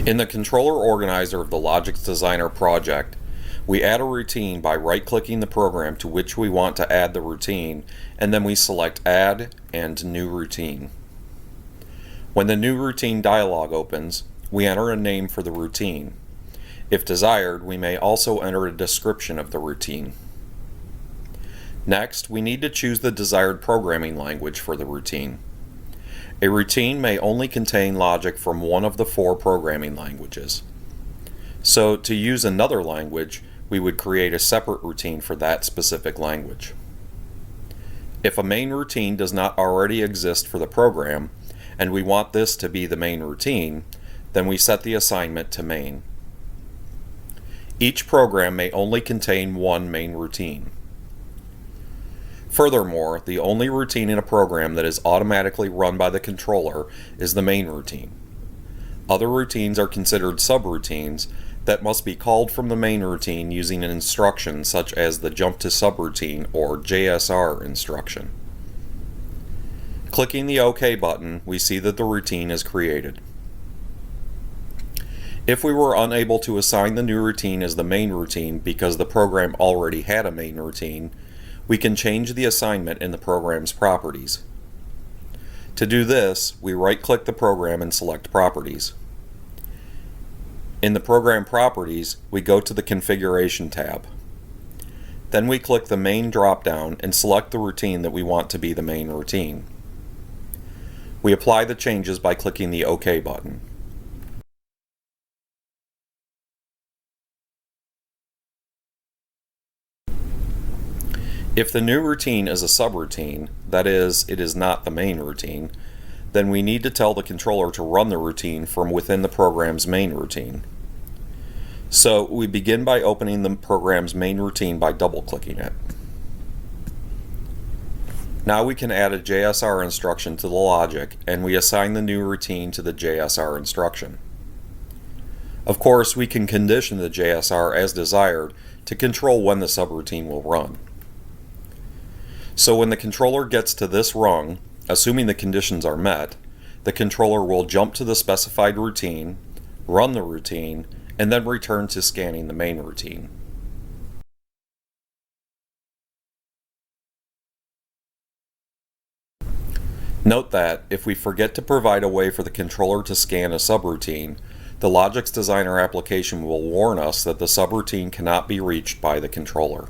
In the controller organizer of the Logix Designer project, we add a routine by right-clicking the program to which we want to add the routine, and then we select Add and New Routine. When the New Routine dialog opens, we enter a name for the routine. If desired, we may also enter a description of the routine. Next, we need to choose the desired programming language for the routine. A routine may only contain logic from one of the 4 programming languages. So, to use another language, we would create a separate routine for that specific language. If a main routine does not already exist for the program, and we want this to be the main routine, then we set the assignment to main. Each program may only contain one main routine. Furthermore, the only routine in a program that is automatically run by the controller is the main routine. Other routines are considered subroutines that must be called from the main routine using an instruction such as the jump to subroutine or JSR instruction. Clicking the OK button, we see that the routine is created. If we were unable to assign the new routine as the main routine because the program already had a main routine, we can change the assignment in the program's properties. To do this, we right-click the program and select Properties. In the Program Properties, we go to the Configuration tab. Then we click the Main drop-down and select the routine that we want to be the main routine. We apply the changes by clicking the OK button. If the new routine is a subroutine, that is, it is not the main routine, then we need to tell the controller to run the routine from within the program's main routine. So we begin by opening the program's main routine by double-clicking it. Now we can add a JSR instruction to the logic, and we assign the new routine to the JSR instruction. Of course, we can condition the JSR as desired to control when the subroutine will run. So when the controller gets to this rung, assuming the conditions are met, the controller will jump to the specified routine, run the routine, and then return to scanning the main routine. Note that if we forget to provide a way for the controller to scan a subroutine, the Logix Designer application will warn us that the subroutine cannot be reached by the controller.